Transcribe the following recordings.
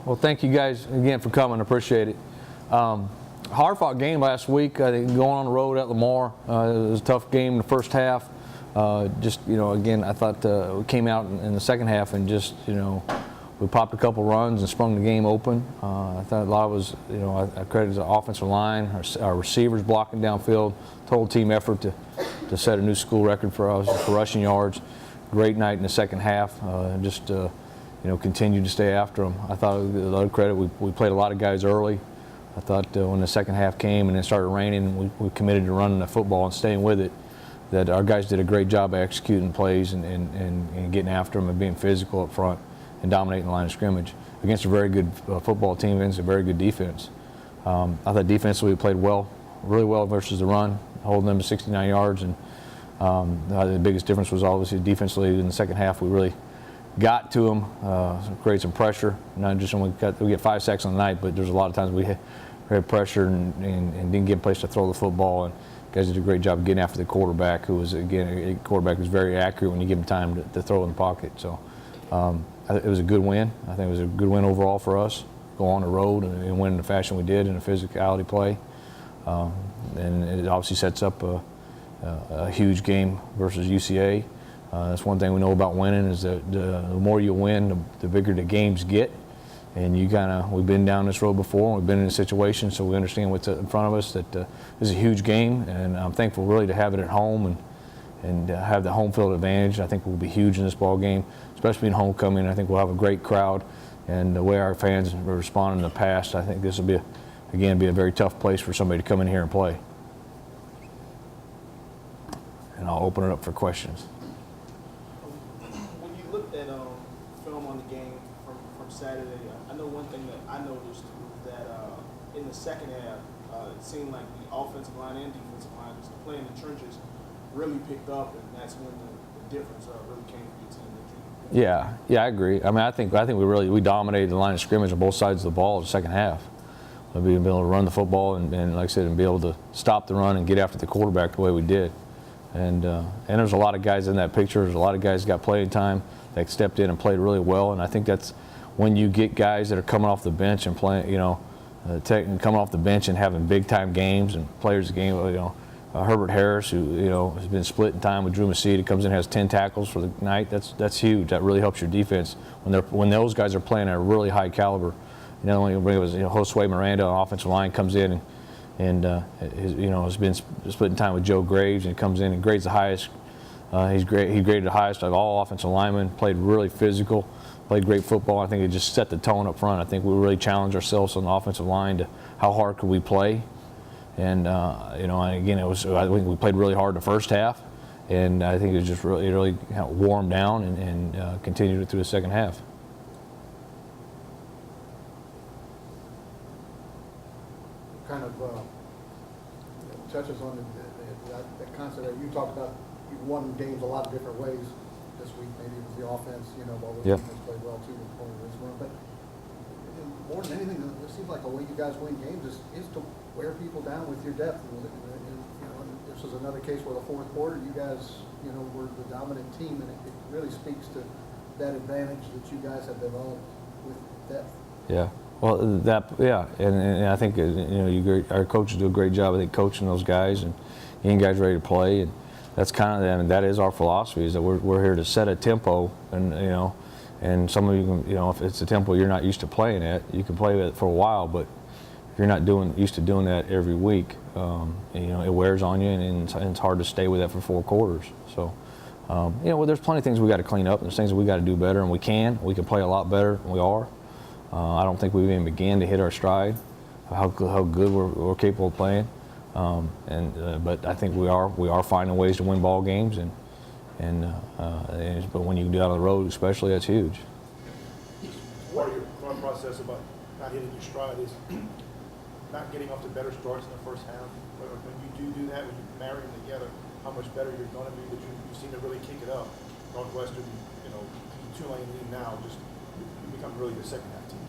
Well, thank you guys again for coming. Appreciate it. Hard-fought game last week. I think going on the road at Lamar, it was a tough game in the first half. Again, I thought we came out in the second half and just, we popped a couple runs and sprung the game open. I thought a lot was, I credited the offensive line, our receivers blocking downfield, total team effort to set a new school record for us for rushing yards. Great night in the second half. Continued to stay after them. I thought, a lot of credit, we played a lot of guys early. I thought when the second half came and it started raining, we committed to running the football and staying with it, that our guys did a great job of executing plays and getting after them and being physical up front and dominating the line of scrimmage against a very good football team against a very good defense. I thought defensively we played really well versus the run, holding them to 69 yards. And the biggest difference was obviously defensively in the second half. We really got to them, created some pressure. Not just when we get 5 sacks on the night, but there's a lot of times we had pressure and didn't get a place to throw the football. And guys did a great job of getting after the quarterback, who was, again, a quarterback who's very accurate when you give him time to throw in the pocket. So it was a good win. I think it was a good win overall for us. Go on the road and win in the fashion we did in a physicality play. And it obviously sets up a huge game versus UCA. That's one thing we know about winning is that the more you win, the bigger the games get. And we've been down this road before, and we've been in a situation, so we understand what's in front of us, that this is a huge game, and I'm thankful really to have it at home and have the home field advantage. I think we'll be huge in this ball game, especially in homecoming. I think we'll have a great crowd, and the way our fans have responded in the past, I think this will be a very tough place for somebody to come in here and play. And I'll open it up for questions. When you looked at film on the game from Saturday, I know one thing that I noticed was that in the second half, it seemed like the offensive line and defensive line, just the play in the trenches, really picked up, and that's when the difference really came for your team. Yeah, I agree. I mean, I think we dominated the line of scrimmage on both sides of the ball in the second half. Being able to run the football and like I said, and be able to stop the run and get after the quarterback the way we did. And there's a lot of guys in that picture. There's a lot of guys got playing time that stepped in and played really well. And I think that's when you get guys that are coming off the bench and playing, coming off the bench and having big time games and players game. Herbert Harris, who has been splitting time with Drew Masita, comes in and has 10 tackles for the night. That's huge. That really helps your defense when those guys are playing at a really high caliber. When you bring up Josue Miranda on offensive line comes in and has been splitting time with Joe Graves and comes in and grades the highest. He graded the highest of all offensive linemen. Played really physical, played great football. I think it just set the tone up front. I think we really challenged ourselves on the offensive line to how hard could we play. And again, I think we played really hard the first half, and I think it really warmed down and continued it through the second half. Kind of touches on the concept that you talked about. You won games a lot of different ways this week. Maybe it was the offense, while the defense played well too before this run. But more than anything, it seems like the way you guys win games is to wear people down with your depth. And this was another case where the fourth quarter, you guys, were the dominant team, and it really speaks to that advantage that you guys have developed with depth. Yeah. Well, and I think our coaches do a great job. I think coaching those guys and getting guys ready to play, and that's that is our philosophy. Is that we're here to set a tempo, and some of you can, if it's a tempo you're not used to playing at, you can play it for a while, but if you're not used to doing that every week, it wears on you, and it's hard to stay with that for 4 quarters. So, there's plenty of things we got to clean up. There's things we got to do better, and we can play a lot better than we are. I don't think we've even began to hit our stride, how good we're capable of playing, but I think we are finding ways to win ball games, but when you do it on the road, especially, that's huge. Part of your thought process about not hitting your stride is not getting off to better starts in the first half. But when you do that, when you marry them together, how much better you're going to be. But you seem to really kick it up. Northwestern, 2-lane lead now, just become really good second half teams.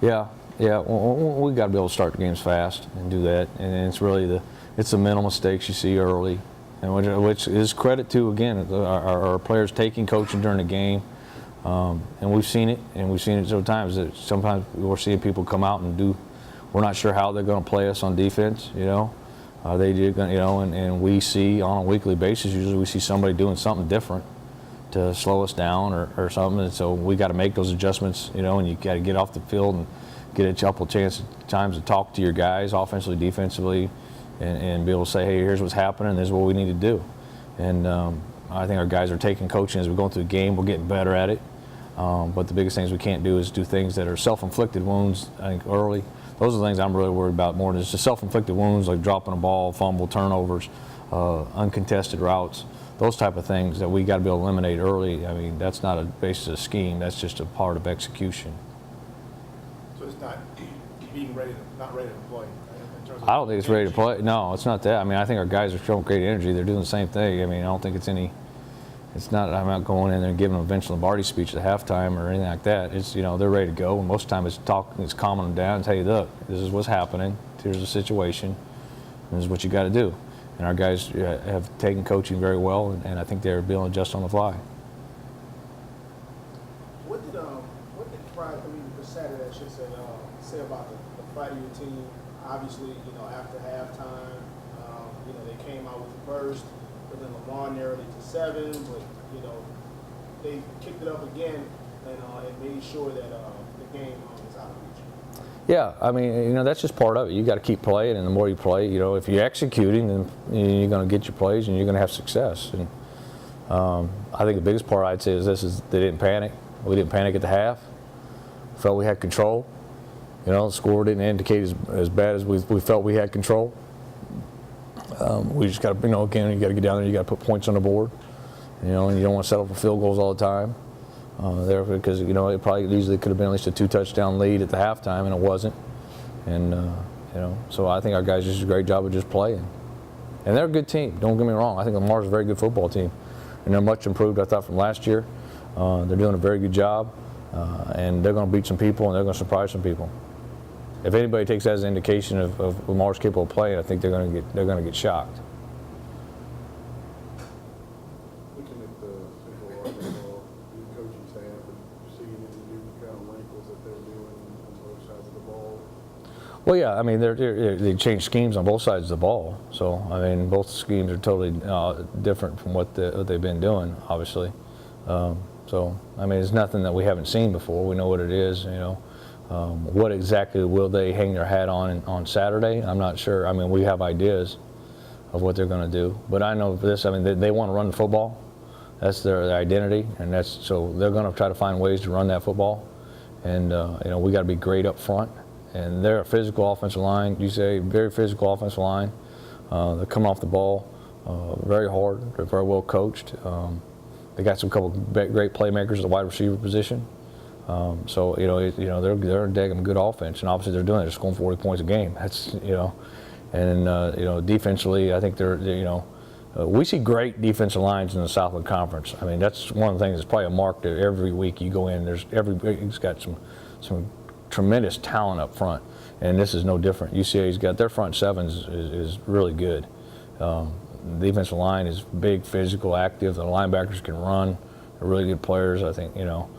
Yeah. We got to be able to start the games fast and do that, and it's really the mental mistakes you see early, and which is credit to, again, our players taking coaching during the game. And we've seen it, so times that sometimes we're seeing people come out and do. We're not sure how they're going to play us on defense, you know. They do, you know, and we see on a weekly basis. Usually, we see somebody doing something different to slow us down or something. And so we got to make those adjustments, you know. And you got to get off the field and get a couple times to talk to your guys, offensively, defensively, and be able to say, hey, here's what's happening. This is what we need to do. And I think our guys are taking coaching as we're going through the game. We're getting better at it. But the biggest things we can't do is do things that are self-inflicted wounds, I think, early. Those are the things I'm really worried about more than just the self-inflicted wounds like dropping a ball, fumble, turnovers, uncontested routes, those type of things that we got to be able to eliminate early. I mean, that's not a basis of scheme. That's just a part of execution. So it's not being not ready to play. In terms of I don't think it's ready to play. No, it's not that. I mean, I think our guys are showing great energy. They're doing the same thing. I mean, I don't think it's any. It's not. I'm not going in there and giving them a Vince Lombardi speech at halftime or anything like that. It's, you know, they're ready to go. And most of the time, it's calming them down and tell you, look, this is what's happening. Here's the situation. And this is what you got to do. And our guys have taken coaching very well, and I think they're able to adjust on the fly. What did Friday? I mean, the Saturday, I should say about the Friday routine. Obviously, you know, after halftime, you know, they came out with a burst. But then Lamar narrowed it to 7, but you know they kicked it up again and made sure that the game is out of reach. Yeah, I mean, you know, that's just part of it. You got to keep playing, and the more you play, you know, if you're executing, then you're going to get your plays and you're going to have success. And I think the biggest part I'd say is they didn't panic. We didn't panic at the half. Felt we had control. You know, the score didn't indicate as bad as we felt we had control. We just got to, you know, again, you got to get down there. You got to put points on the board, you know, and you don't want to settle for field goals all the time. There, because you know it probably easily could have been at least a 2-touchdown lead at the halftime, and it wasn't. And you know, so I think our guys just did a great job of just playing. And they're a good team. Don't get me wrong. I think Lamar's a very good football team, and they're much improved, I thought, from last year. They're doing a very good job, and they're going to beat some people, and they're going to surprise some people. If anybody takes that as an indication of Lamar's capable of playing, I think they're going to get shocked. Looking at the Central Arkansas new coaching staff and seeing any new kind of wrinkles that they're doing on both sides of the ball. Well, yeah, I mean, they changed schemes on both sides of the ball. So, I mean, both schemes are totally different from what they've been doing, obviously. So, I mean, it's nothing that we haven't seen before. We know what it is, you know. What exactly will they hang their hat on Saturday? I'm not sure. I mean, we have ideas of what they're going to do. But I know this, I mean, they want to run the football. That's their identity, and so they're going to try to find ways to run that football. And, you know, we got to be great up front. And they're a physical offensive line. You say very physical offensive line. They're coming off the ball very hard. They're very well coached. They got some couple great playmakers at the wide receiver position. So you know they're a damn good offense, and obviously they're doing it. They're scoring 40 points a game. That's, you know, and you know, defensively, I think they're you know, we see great defensive lines in the Southland Conference. I mean, that's one of the things that's probably a mark that every week you go in, everybody's got some tremendous talent up front, and this is no different. UCA's got their front sevens is really good. The defensive line is big, physical, active. The linebackers can run. They're really good players, I think, you know.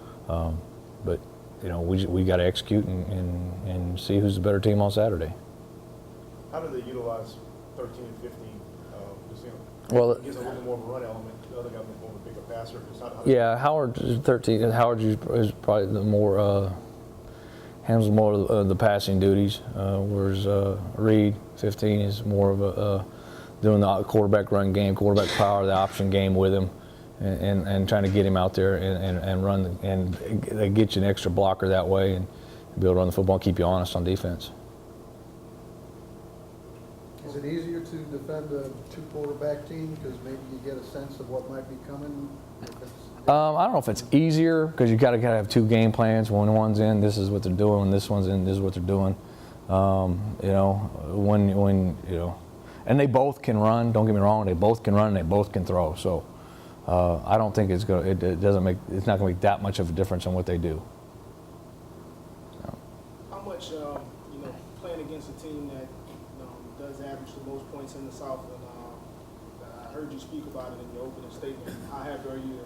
But you know, we got to execute and see who's the better team on Saturday. How do they utilize 13 and 15? Just, you know, Well, it gives a little more of a run element. The other guy was more of a bigger passer. Just how yeah, Howard is 13. And Howard is probably the more handles more of the passing duties, whereas Reed 15 is more of a doing the quarterback run game, quarterback power, the option game with him. And trying to get him out there and run, and they get you an extra blocker that way and be able to run the football and keep you honest on defense. Is it easier to defend a two-quarterback team because maybe you get a sense of what might be coming? I don't know if it's easier because you got to have two game plans. When one's in, this is what they're doing. When this one's in, this is what they're doing. You know, when you know, and they both can run. Don't get me wrong, they both can run and they both can throw. So. I don't think it's not going to make that much of a difference in what they do. So. How much, you know, playing against a team that does average the most points in the South, and I heard you speak about it in your opening statement. How happy are you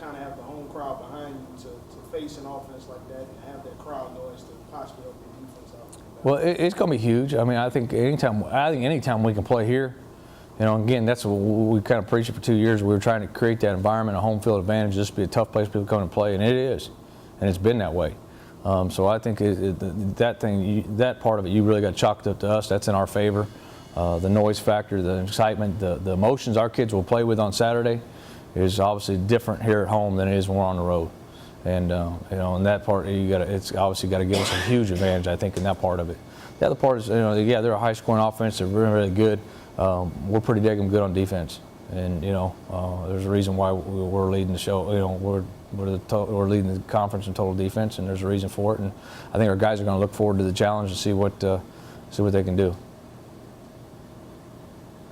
kind of have the home crowd behind you to face an offense like that and have that crowd noise to possibly help your defense out? Well, it's going to be huge. I mean, I think anytime we can play here, again, that's what we kind of preached it for 2 years. We were trying to create that environment, a home field advantage, just be a tough place for people to come and play, and it is, and it's been that way. So I think that part of it, you really got chalked up to us. That's in our favor. The noise factor, the excitement, the emotions our kids will play with on Saturday is obviously different here at home than it is when we're on the road. And in that part, it's obviously got to give us a huge advantage, I think, in that part of it. The other part is, yeah, they're a high-scoring offense. They're really, really good. We're pretty daggum good on defense, and there's a reason why we're leading the show. We're leading the conference in total defense, and there's a reason for it. And I think our guys are going to look forward to the challenge and see what they can do.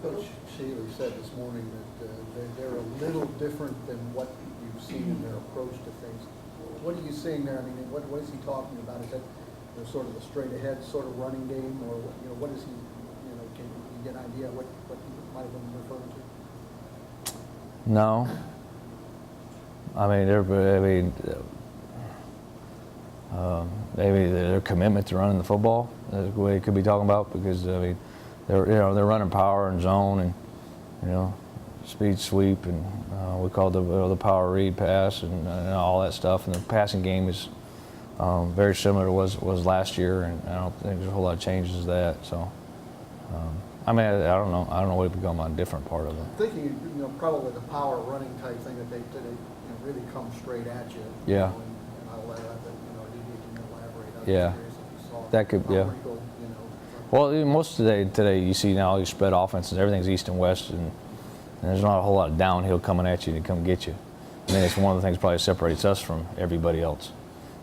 Coach Shealy said this morning that they're a little different than what you've seen in their approach to things. What are you seeing there? I mean, what is he talking about? Is that sort of a straight ahead sort of running game, or what is he? Can you get an idea what he might have been referring to? No. Maybe their commitment to running the football is what he could be talking about, because they're running power and zone and speed sweep, and we call it the power read pass and all that stuff. And the passing game is very similar to what was last year, and I don't think there's a whole lot of changes to that. So I don't know. I don't know what would become a different part of it. I'm thinking, probably the power running type thing that they really come straight at you. Yeah. And I'll let you can elaborate on Yeah. the series that you saw. That could, yeah. Well, most of today you see now these spread offenses, everything's east and west, and there's not a whole lot of downhill coming at you to come get you. I think it's one of the things probably separates us from everybody else,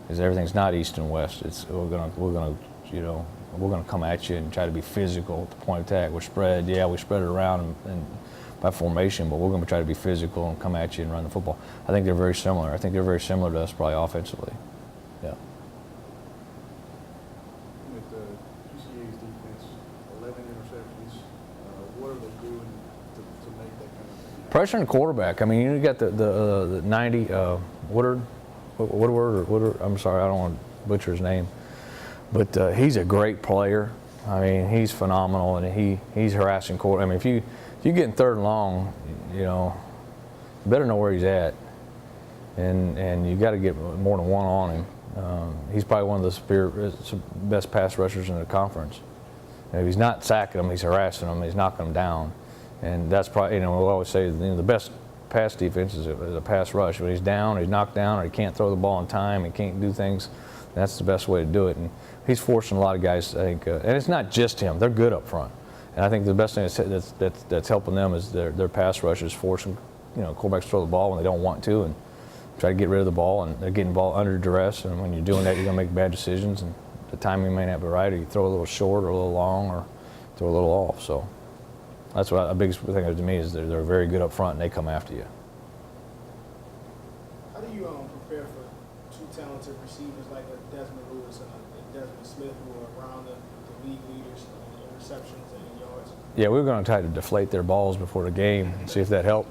is everything's not east and west. We're gonna come at you and try to be physical at the point of attack. We're spread, yeah, we spread it around and by formation, but we're gonna try to be physical and come at you and run the football. I think they're very similar. I think they're very similar to us, probably offensively. Yeah. With the GCA's defense, 11 interceptions, what are they doing to make that kind of thing happen? Pressure the quarterback. I mean, you got the 90 Woodard. I'm sorry, I don't want to butcher his name, but he's a great player. I mean, he's phenomenal, and he's harassing quarter. I mean, if you get in third and long, you better know where he's at, and you got to get more than one on him. He's probably one of the best pass rushers in the conference. And if he's not sacking them, he's harassing them, he's knocking them down, and that's probably, we always say the best pass defense is a pass rush. When he's down, or he's knocked down, or he can't throw the ball in time, he can't do things. That's the best way to do it, and he's forcing a lot of guys, I think, and it's not just him. They're good up front, and I think the best thing that's helping them is their pass rush is forcing, quarterbacks to throw the ball when they don't want to, and try to get rid of the ball, and they're getting the ball under duress, and when you're doing that, you're going to make bad decisions, and the timing may not be right, or you throw a little short or a little long or throw a little off. So that's what the biggest thing to me is they're very good up front, and they come after you. How do you prepare for two talented receivers like a Desmond Lewis and a Desmond Smith, who are around the league leaders in receptions and in yards? Yeah, we were going to try to deflate their balls before the game and see if that helped.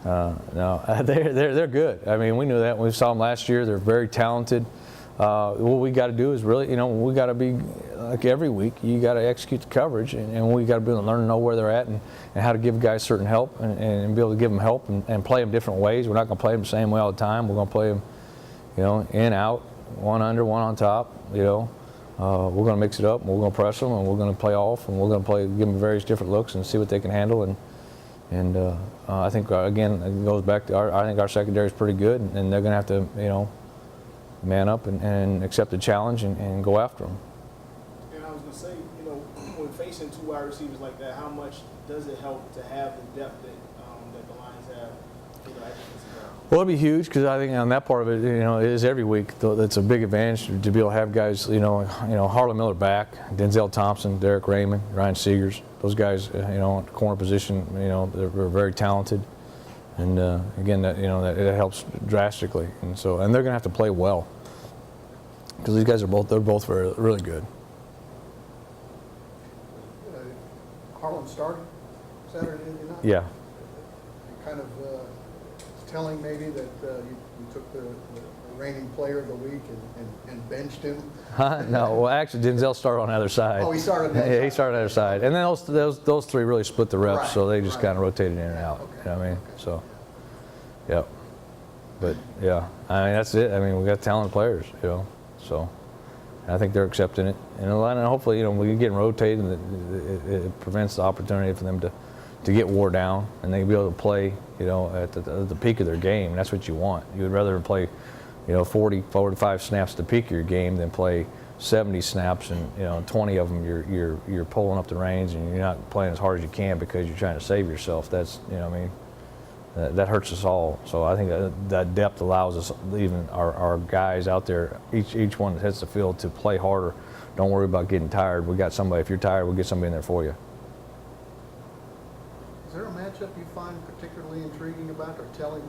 No, they're good. I mean, we knew that when we saw them last year. They're very talented. What we got to do is really, we got to be like every week. You got to execute the coverage, and we got to be able to learn to know where they're at and how to give guys certain help and be able to give them help and play them different ways. We're not going to play them the same way all the time. We're going to play them, in, out, one under, one on top. We're going to mix it up, and we're going to press them, and we're going to play off, and we're going to give them various different looks and see what they can handle. And I think, again, it goes back to I think our secondary is pretty good, and they're going to have to, man up and accept the challenge and go after them. And I was going to say, when facing two wide receivers like that, how much does it help to have the depth that the Lions have? Well, it'll be huge, because I think on that part of it, it is every week. It's a big advantage to be able to have guys, Harlan Miller back, Denzel Thompson, Derek Raymond, Ryan Seegers. Those guys, at the corner position, they're very talented, and again, that it helps drastically. And they're going to have to play well, because these guys are both really good. Harlan started Saturday night. Yeah. Kind of telling maybe that you took the reigning player of the week and benched him? Huh? No, well, actually, Denzel started on the other side. Oh, he started on the other Yeah, he side. started on the other side. And then those three really split the reps, Right, so they just right. kind of rotated in and out. Okay, You know what I mean? okay. So, yep. But, yeah, I mean, that's it. I mean, we got talented players, you know, so I think they're accepting it. And hopefully, you know, we get rotated, and it prevents the opportunity for them to get wore down, and they can be able to play, you know, at the peak of their game. That's what you want. You would rather play, you know, 45 snaps at the peak of your game than play 70 snaps and, you know, 20 of them you're pulling up the reins and you're not playing as hard as you can because you're trying to save yourself. That's, you know what I mean, that hurts us all. So I think that depth allows us, even our guys out there, each one that hits the field, to play harder. Don't worry about getting tired. We got somebody. If you're tired, we'll get somebody in there for you. Is there a matchup you find particularly intriguing about or telling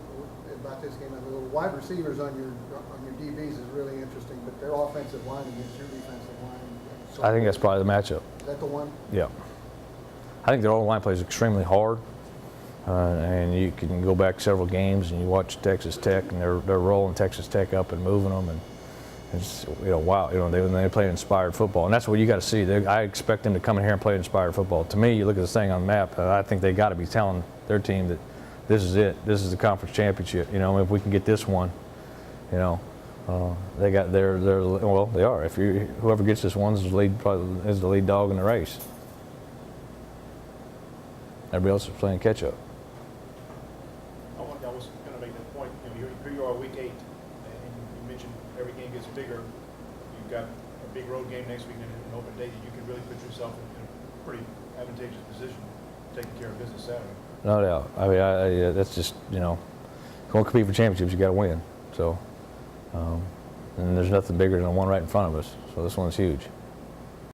about this game? The wide receivers on your DBs is really interesting, but their offensive line against your defensive line. So I think that's probably the matchup. Is that the one? Yeah. I think their O-line plays extremely hard. And you can go back several games and you watch Texas Tech, and they're rolling Texas Tech up and moving them, and it's, you know, wow, you know, they play inspired football, and that's what you got to see. I expect them to come in here and play inspired football. To me, you look at this thing on the map, I think they got to be telling their team that this is it. This is the conference championship. You know, if we can get this one, you know, they got well, they are. If whoever gets this one is the lead dog in the race. Everybody else is playing catch up. I was going to make that point. You know, here you are, week 8, and you mentioned every game gets bigger. You've got a big road game next week and an open day. You can really put yourself in a pretty advantageous position, taking care of business Saturday. No doubt. I mean, that's just, you know, if you want to compete for championships, you got to win. So, and there's nothing bigger than the one right in front of us. So this one's huge.